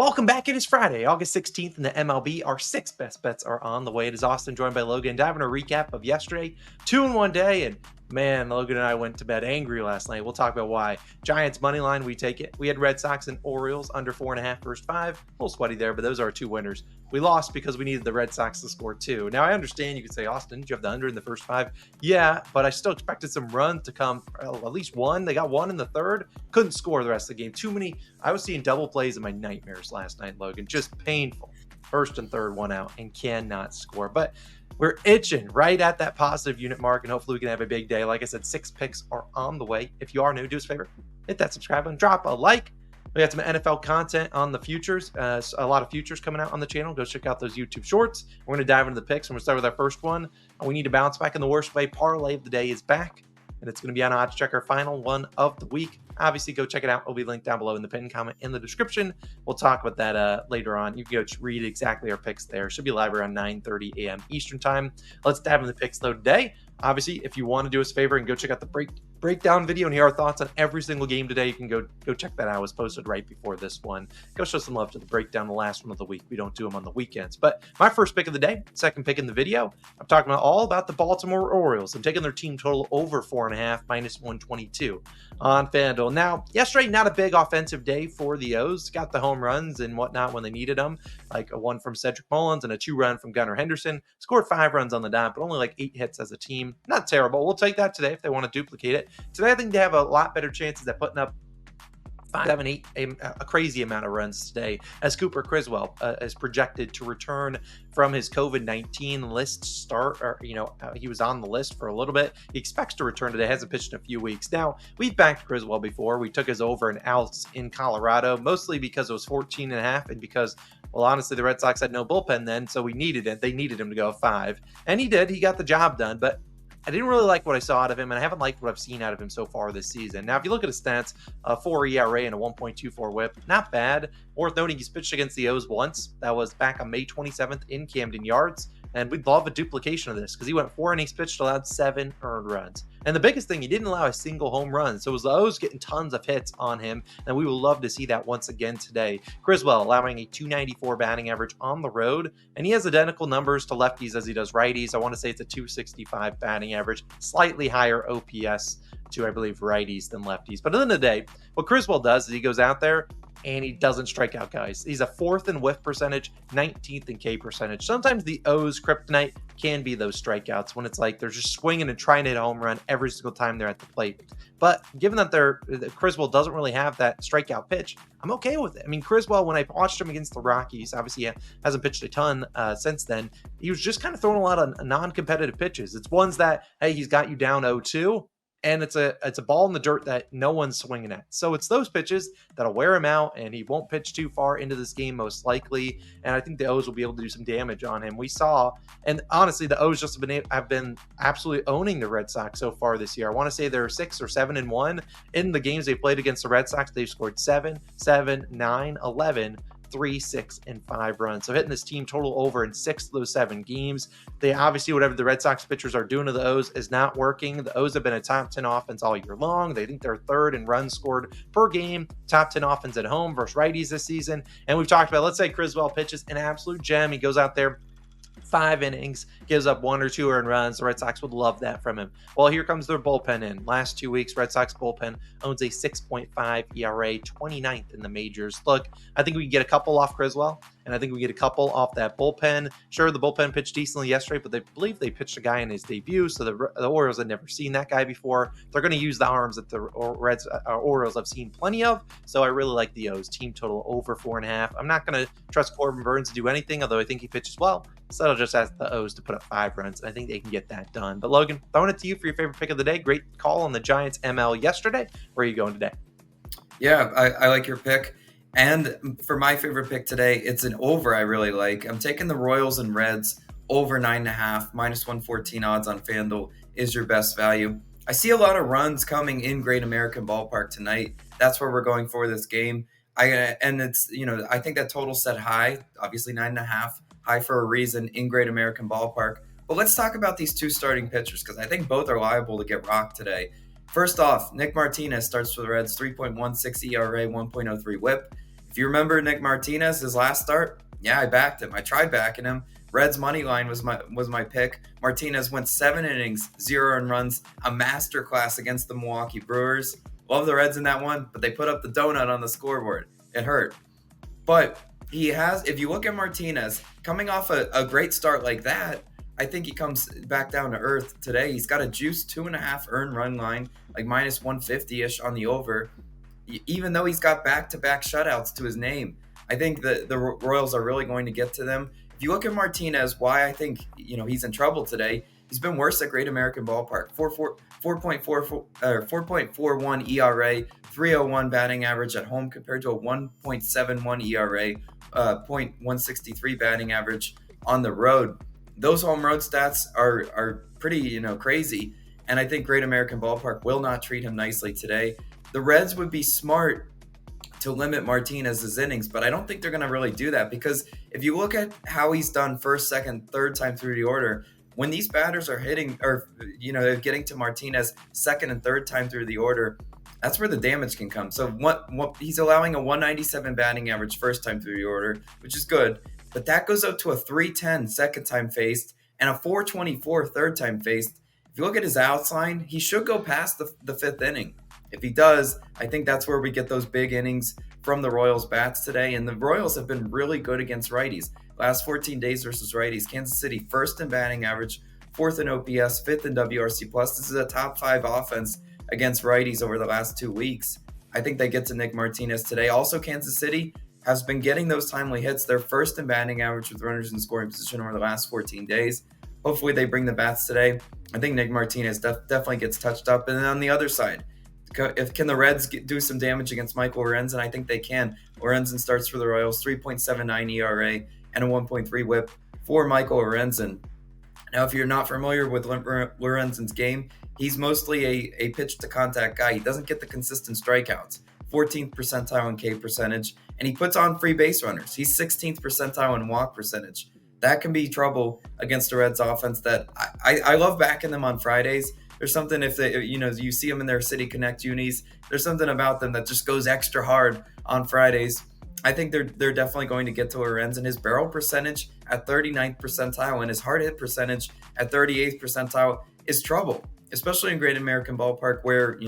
Welcome back. It is Friday, August 16th in the MLB. Our 6 best bets are on the way. It is Austin joined by Logan. Diving a recap of yesterday, 2 in 1 day. And man, Logan and I went to bed angry last night. We'll talk about why. Giants money line, we take it. We had Red Sox and Orioles under 4.5 first 5. A little sweaty there, but those are our 2 winners. We lost because we needed the Red Sox to score 2. Now, I understand you could say, Austin, did you have the under in the first 5? Yeah, but I still expected some runs to come, at least one. They got one in the third. Couldn't score the rest of the game. Too many. I was seeing double plays in my nightmares last night, Logan. Just painful. First and third, one out, and cannot score. But we're itching right at that positive unit mark, and hopefully we can have a big day. Like I said, 6 picks are on the way. If you are new, do us a favor. Hit that subscribe button. Drop a like. We got some NFL content on the futures. A lot of futures coming out on the channel. Go check out those YouTube shorts. We're going to dive into the picks. I'm going to start with our first one. We need to bounce back in the worst way. Parlay of the day is back, and it's going to be on Odds Checker, final one of the week. Obviously, go check it out. It'll be linked down below in the pinned comment in the description. We'll talk about that later on. You can go read exactly our picks there. Should be live around 9:30 a.m. Eastern time. Let's dive into the picks, though, today. Obviously, if you want to do us a favor and go check out the breakdown video and hear our thoughts on every single game today, you can go check that out. It was posted right before this one. Go show some love to the breakdown, the last one of the week. We don't do them on the weekends. But my first pick of the day, second pick in the video, I'm talking all about the Baltimore Orioles. I'm taking their team total over 4.5, minus 122 on FanDuel. Now, yesterday, not a big offensive day for the O's. Got the home runs and whatnot when they needed them, like a 1 from Cedric Mullins and a 2-run from Gunnar Henderson. Scored 5 runs on the dot, but only like 8 hits as a team. Not terrible. We'll take that today if they want to duplicate it. Today, I think they have a lot better chances at putting up 5, 7, 8, a crazy amount of runs today, as Cooper Criswell is projected to return from his COVID-19 list start, or he was on the list for a little bit. He expects to return today. Hasn't pitched in a few weeks. Now, we've backed Criswell before. We took his over and outs in Colorado, mostly because it was 14.5 and because, well, honestly, the Red Sox had no bullpen then, so we needed it. They needed him to go 5, and he did. He got the job done, but I didn't really like what I saw out of him, and I haven't liked what I've seen out of him so far this season. Now, if you look at his stats, a 4 ERA and a 1.24 whip, not bad. Worth noting, he's pitched against the O's once. That was back on May 27th in Camden Yards, and we'd love a duplication of this because he went 4 innings pitched, allowed 7 earned runs. And the biggest thing, he didn't allow a single home run, so it was the O's getting tons of hits on him, and we would love to see that once again today. Criswell allowing a 294 batting average on the road, and he has identical numbers to lefties as he does righties. I want to say it's a 265 batting average, slightly higher OPS to, I believe, righties than lefties. But at the end of the day, what Criswell does is he goes out there and he doesn't strike out guys. He's a 4th in whiff percentage, 19th in K percentage. Sometimes the O's kryptonite can be those strikeouts when it's like they're just swinging and trying to hit a home run every single time they're at the plate. But given that Criswell doesn't really have that strikeout pitch, I'm okay with it. I mean, Criswell, when I watched him against the Rockies, obviously he hasn't pitched a ton since then. He was just kind of throwing a lot of non-competitive pitches. It's ones that, hey, he's got you down 0-2. And it's a ball in the dirt that no one's swinging at. So it's those pitches that'll wear him out, and he won't pitch too far into this game most likely. And I think the O's will be able to do some damage on him. We saw, and honestly, the O's just have been absolutely owning the Red Sox so far this year. I want to say they're 6 or 7-1 in the games they played against the Red Sox. They've scored 7, 9, 11. 3, 6, and 5 runs. So hitting this team total over in 6 of those 7 games. They obviously, whatever the Red Sox pitchers are doing to the O's is not working. The O's have been a top 10 offense all year long. They think they're 3rd in runs scored per game, top 10 offense at home versus righties this season. And we've talked about, let's say Criswell pitches an absolute gem. He goes out there 5 innings, gives up 1 or 2 earned runs. The Red Sox would love that from him. Well, here comes their bullpen in. Last 2 weeks, Red Sox bullpen owns a 6.5 ERA, 29th in the majors. Look, I think we can get a couple off Criswell, and I think we get a couple off that bullpen. Sure, the bullpen pitched decently yesterday, but they believe they pitched a guy in his debut, so the Orioles had never seen that guy before. They're going to use the arms that the Orioles have seen plenty of, so I really like the O's. Team total over 4.5. I'm not going to trust Corbin Burnes to do anything, although I think he pitches well. So I'll just ask the O's to put up 5 runs. I think they can get that done. But Logan, throwing it to you for your favorite pick of the day. Great call on the Giants ML yesterday. Where are you going today? Yeah, I like your pick. And for my favorite pick today, it's an over I really like. I'm taking the Royals and Reds over 9.5, minus 114 odds on FanDuel is your best value. I see a lot of runs coming in Great American Ballpark tonight. That's where we're going for this game. I think that total set high, obviously 9.5, high for a reason in Great American Ballpark. But let's talk about these 2 starting pitchers because I think both are liable to get rocked today. First off, Nick Martinez starts for the Reds, 3.16 ERA, 1.03 whip. If you remember Nick Martinez, his last start, yeah, I backed him. I tried backing him. Reds money line was my pick. Martinez went 7 innings, 0 earned runs, a masterclass against the Milwaukee Brewers. Love the Reds in that one, but they put up the donut on the scoreboard. It hurt. But he has, if you look at Martinez, coming off a great start like that, I think he comes back down to earth today. He's got a juice 2.5 earned run line, like minus 150-ish on the over. Even though he's got back-to-back shutouts to his name, I think the Royals are really going to get to them. If you look at Martinez, why I think he's in trouble today, he's been worse at Great American Ballpark. 4.41 ERA, 3.01 batting average at home compared to a 1.71 ERA, 0.163 batting average on the road. Those home road stats are pretty crazy, and I think Great American Ballpark will not treat him nicely today. The Reds would be smart to limit Martinez's innings, but I don't think they're going to really do that, because if you look at how he's done first, second, third time through the order, when these batters are hitting or they're getting to Martinez second and third time through the order, that's where the damage can come. So what he's allowing a 197 batting average first time through the order, which is good, but that goes up to a 310 second time faced and a 424 third time faced. If you look at his outs line, he should go past the fifth inning. If he does, I think that's where we get those big innings from the Royals bats today. And the Royals have been really good against righties. Last 14 days versus righties, Kansas City first in batting average, fourth in OPS, fifth in WRC+. This is a top 5 offense against righties over the last 2 weeks. I think they get to Nick Martinez today. Also, Kansas City has been getting those timely hits. They're first in batting average with runners in scoring position over the last 14 days. Hopefully they bring the bats today. I think Nick Martinez definitely gets touched up. And then on the other side, can the Reds do some damage against Michael Lorenzen? I think they can. Lorenzen starts for the Royals, 3.79 ERA and a 1.3 whip for Michael Lorenzen. Now, if you're not familiar with Lorenzen's game, he's mostly a pitch-to-contact guy. He doesn't get the consistent strikeouts. 14th percentile in K percentage, and he puts on free base runners. He's 16th percentile in walk percentage. That can be trouble against the Reds offense that I love backing them on Fridays. There's something if they, you see them in their City Connect unis, there's something about them that just goes extra hard on Fridays. I think they're definitely going to get to Lorenzen. His barrel percentage at 39th percentile and his hard hit percentage at 38th percentile is trouble, especially in Great American Ballpark where,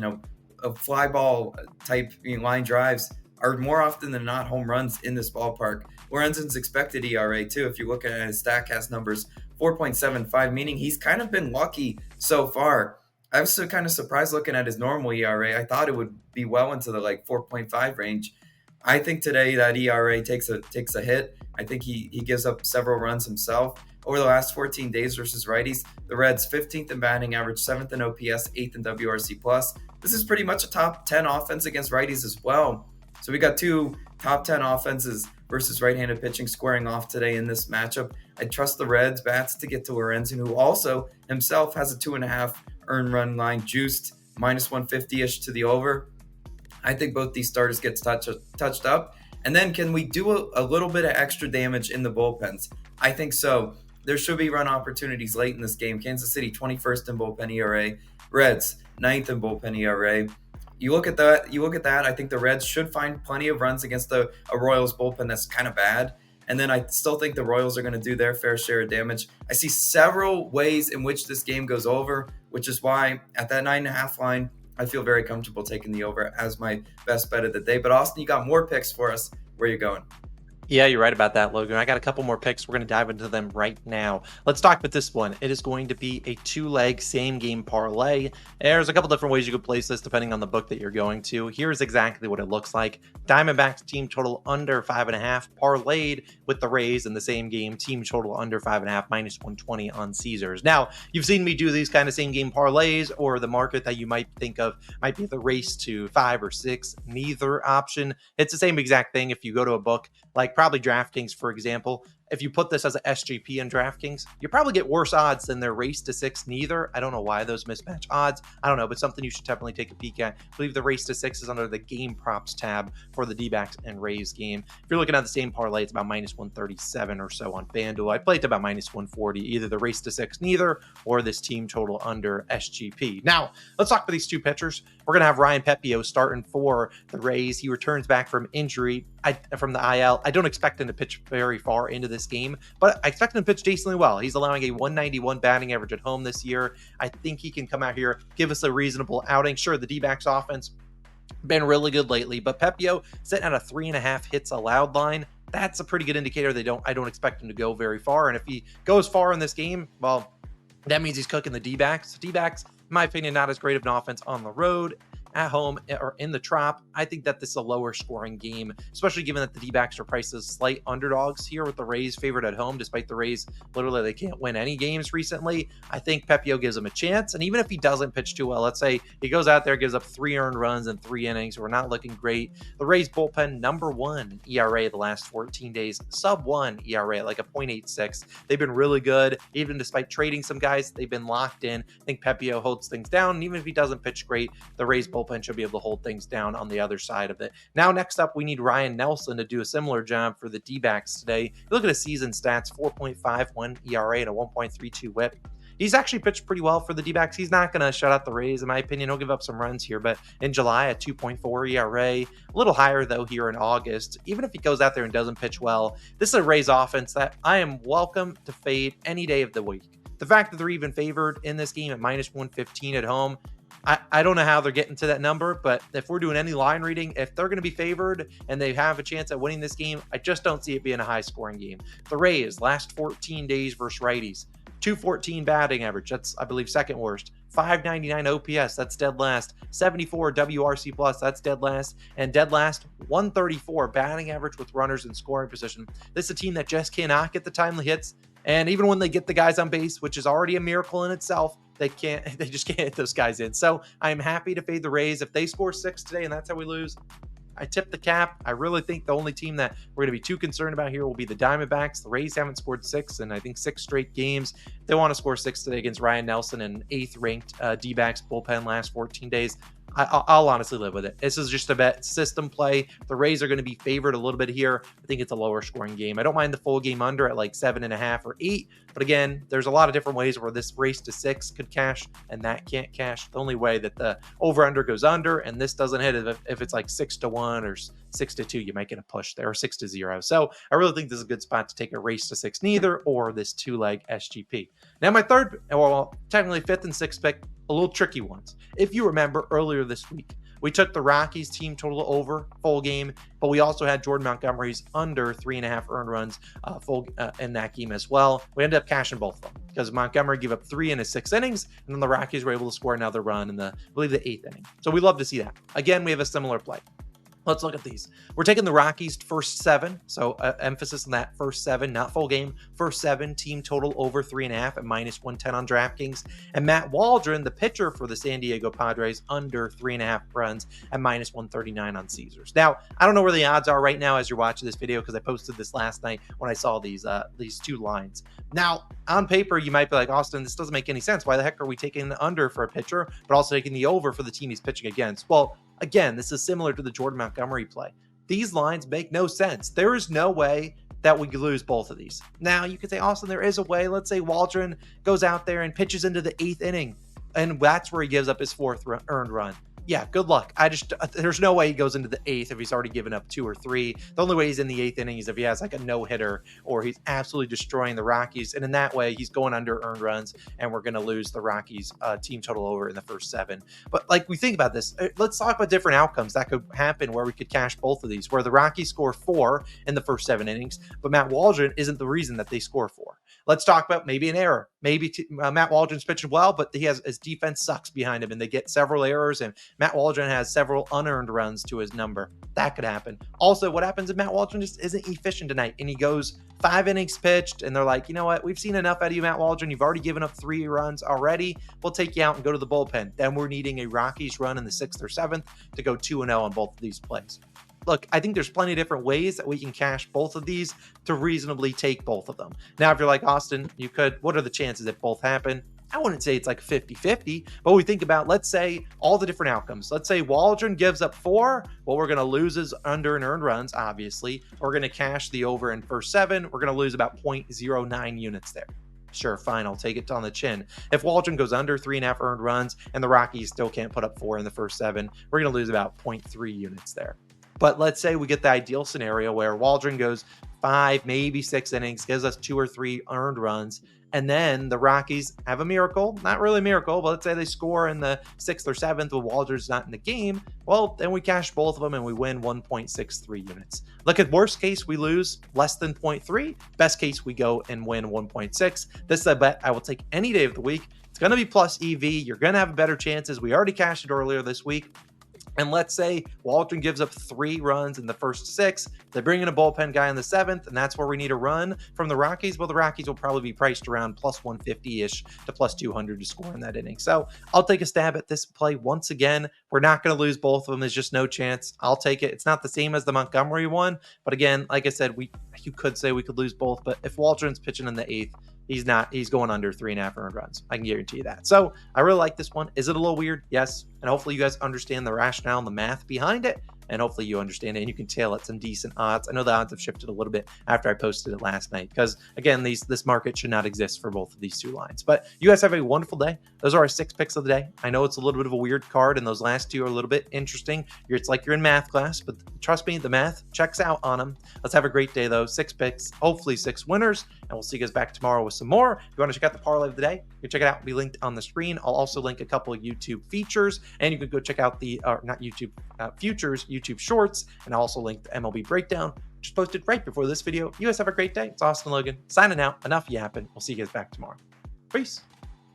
a fly ball type line drives are more often than not home runs in this ballpark. Lorenzen's expected ERA too, if you look at his StatCast numbers, 4.75, meaning he's kind of been lucky so far. I was kind of surprised looking at his normal ERA. I thought it would be well into the 4.5 range. I think today that ERA takes a hit. I think he gives up several runs himself. Over the last 14 days versus righties, the Reds 15th in batting average, 7th in OPS, 8th in WRC+. This is pretty much a top 10 offense against righties as well. So we got 2 top 10 offenses versus right-handed pitching squaring off today in this matchup. I trust the Reds bats to get to Lorenzen, who also himself has a 2.5 earned run line juiced, minus 150-ish to the over. I think both these starters get touched up. And then can we do a little bit of extra damage in the bullpens? I think so. There should be run opportunities late in this game. Kansas City, 21st in bullpen ERA. Reds, 9th in bullpen ERA. You look at that. I think the Reds should find plenty of runs against a Royals bullpen that's kind of bad. And then I still think the Royals are going to do their fair share of damage. I see several ways in which this game goes over, which is why at that 9.5 line, I feel very comfortable taking the over as my best bet of the day. But Austin, you got more picks for us. Where are you going? Yeah, you're right about that, Logan. I got a couple more picks. We're going to dive into them right now. Let's talk about this one. It is going to be a 2-leg same-game parlay. There's a couple different ways you could place this depending on the book that you're going to. Here's exactly what it looks like. Diamondbacks team total under 5.5, parlayed with the Rays in the same game. Team total under 5.5, minus 120 on Caesars. Now, you've seen me do these kind of same-game parlays, or the market that you might think of might be the race to 5 or 6. Neither option. It's the same exact thing if you go to a book like probably DraftKings, for example. if you put this as an SGP in DraftKings, you probably get worse odds than their race to 6 neither. I don't know why those mismatch odds. I don't know, but something you should definitely take a peek at. I believe the race to 6 is under the game props tab for the D-backs and Rays game. If you're looking at the same parlay, it's about minus 137 or so on FanDuel. I played to about minus 140, either the race to 6 neither or this team total under SGP. Now, let's talk about these two pitchers. We're going to have Ryan Pepiot starting for the Rays. He returns back from injury from the IL. I don't expect him to pitch very far into this game, but I expect him to pitch decently well. He's allowing a 191 batting average at home this year. I think he can come out here, give us a reasonable outing. Sure, the D-backs offense been really good lately, but Pepiot sitting at a 3.5 hits allowed line. That's a pretty good indicator. I don't expect him to go very far. And if he goes far in this game, well, that means he's cooking the D-backs. D-backs, in my opinion, not as great of an offense on the road, at home, or in the Trop. I think that this is a lower scoring game, especially given that the D-backs are priced as slight underdogs here with the Rays favored at home, despite the Rays literally they can't win any games recently. I think Pepiot gives him a chance, and even if he doesn't pitch too well, let's say he goes out there, gives up 3 earned runs in 3 innings, we're not looking great. The Rays bullpen, number 1 ERA the last 14 days, sub 1 ERA, like a 0.86. They've been really good, even despite trading some guys, they've been locked in. I think Pepiot holds things down, and even if he doesn't pitch great, the Rays bullpen should be able to hold things down on the other side of it. Now, next up, we need Ryan Nelson to do a similar job for the D-backs today. Look at his season stats, 4.51 ERA and a 1.32 whip. He's actually pitched pretty well for the D-backs. He's not going to shut out the Rays, in my opinion. He'll give up some runs here, but in July, a 2.4 ERA, a little higher, though, here in August. Even if he goes out there and doesn't pitch well, this is a Rays offense that I am welcome to fade any day of the week. The fact that they're even favored in this game at minus 115 at home, I don't know how they're getting to that number, but if we're doing any line reading, if they're going to be favored and they have a chance at winning this game, I just don't see it being a high-scoring game. The Rays, last 14 days versus righties, 214 batting average, that's, I believe, second worst. 599 OPS, that's dead last. 74 WRC plus, that's dead last. And dead last, 134 batting average with runners in scoring position. This is a team that just cannot get the timely hits. And even when they get the guys on base, which is already a miracle in itself, they just can't hit those guys in. So I'm happy to fade the Rays. If they score 6 today and that's how we lose, I tip the cap. I really think the only team that we're going to be too concerned about here will be the Diamondbacks. The Rays haven't scored 6 in, I think, 6 straight games. If they want to score 6 today against Ryan Nelson and 8th ranked D-backs bullpen last 14 days, I'll honestly live with it. This is just a bet system play. The Rays are going to be favored a little bit here. I think it's a lower scoring game. I don't mind the full game under at like 7.5 or 8. But again, there's a lot of different ways where this race to 6 could cash and that can't cash. The only way that the over under goes under and this doesn't hit is if it's like 6-1 or 6-2, you might get a push there, or 6-0. So I really think this is a good spot to take a race to 6 neither or this 2-leg SGP. Now my third, well, technically 5th and 6th pick, a little tricky ones. If you remember earlier this week, we took the Rockies team total over full game, but we also had Jordan Montgomery's under 3.5 earned runs full in that game as well. We ended up cashing both of them because Montgomery gave up 3 in his 6 innings, and then the Rockies were able to score another run in I believe the 8th inning. So we love to see that. Again, we have a similar play. Let's look at these. We're taking the Rockies first 7. So emphasis on that first 7, not full game. First 7, team total over 3.5 at minus 110 on DraftKings. And Matt Waldron, the pitcher for the San Diego Padres, under 3.5 runs at minus 139 on Caesars. Now, I don't know where the odds are right now as you're watching this video because I posted this last night when I saw these 2 lines. Now, on paper, you might be like, Austin, this doesn't make any sense. Why the heck are we taking the under for a pitcher, but also taking the over for the team he's pitching against? Well, again, this is similar to the Jordan Montgomery play. These lines make no sense. There is no way that we could lose both of these. Now, you could say, Austin, there is a way. Let's say Waldron goes out there and pitches into the 8th inning, and that's where he gives up his 4th earned run. Yeah, good luck. There's no way he goes into the 8th if he's already given up 2 or 3. The only way he's in the 8th inning is if he has like a no-hitter or he's absolutely destroying the Rockies. And in that way, he's going under earned runs and we're going to lose the Rockies team total over in the first 7. But like we think about this, let's talk about different outcomes that could happen where we could cash both of these, where the Rockies score 4 in the first 7 innings, but Matt Waldron isn't the reason that they score 4. Let's talk about maybe an error. Maybe Matt Waldron's pitching well, but his defense sucks behind him and they get several errors and Matt Waldron has several unearned runs to his number. That could happen. Also, what happens if Matt Waldron just isn't efficient tonight and he goes 5 innings pitched and they're like, you know what? We've seen enough out of you, Matt Waldron. You've already given up 3 runs already. We'll take you out and go to the bullpen. Then we're needing a Rockies run in the 6th or 7th to go 2-0 on both of these plays. look, I think there's plenty of different ways that we can cash both of these to reasonably take both of them. Now, if you're like, Austin, what are the chances that both happen? I wouldn't say it's like 50-50, but we think about, let's say, all the different outcomes. Let's say Waldron gives up 4. What we're going to lose is under and earned runs, obviously. We're going to cash the over in first 7. We're going to lose about 0.09 units there. Sure, fine, I'll take it on the chin. If Waldron goes under 3.5 earned runs and the Rockies still can't put up 4 in the first 7, we're going to lose about 0.3 units there. But let's say we get the ideal scenario where Waldron goes 5, maybe 6 innings, gives us 2 or 3 earned runs, and then the Rockies have a miracle, not really a miracle, but let's say they score in the 6th or 7th when Waldron's not in the game. Well, then we cash both of them and we win 1.63 units. Look, at worst case, we lose less than 0.3. Best case, we go and win 1.6. This is a bet I will take any day of the week. It's going to be plus EV. You're going to have better chances. We already cashed it earlier this week. And let's say Waldron gives up 3 runs in the first 6. They bring in a bullpen guy in the 7th, and that's where we need a run from the Rockies. Well, the Rockies will probably be priced around plus 150-ish to plus 200 to score in that inning. So I'll take a stab at this play once again. We're not going to lose both of them. There's just no chance. I'll take it. It's not the same as the Montgomery one. But again, like I said, you could say we could lose both. But if Waldron's pitching in the 8th, he's not. He's going under 3.5 earned runs. I can guarantee you that. So I really like this one. Is it a little weird? Yes. And hopefully you guys understand the rationale and the math behind it. And hopefully you understand it and you can tail at some decent odds. I know the odds have shifted a little bit after I posted it last night because, again, this market should not exist for both of these 2 lines. But you guys have a wonderful day. Those are our 6 picks of the day. I know it's a little bit of a weird card, and those last 2 are a little bit interesting. It's like you're in math class, but trust me, the math checks out on them. Let's have a great day, though. 6 picks, hopefully 6 winners, and we'll see you guys back tomorrow with some more. If you want to check out the parlay of the day, you can check it out. It'll be linked on the screen. I'll also link a couple of YouTube features, and you can go check out the, not YouTube futures, YouTube shorts, and I'll also link the MLB breakdown, which is posted right before this video. You guys have a great day. It's Austin Logan signing out. Enough yapping. We'll see you guys back tomorrow. Peace.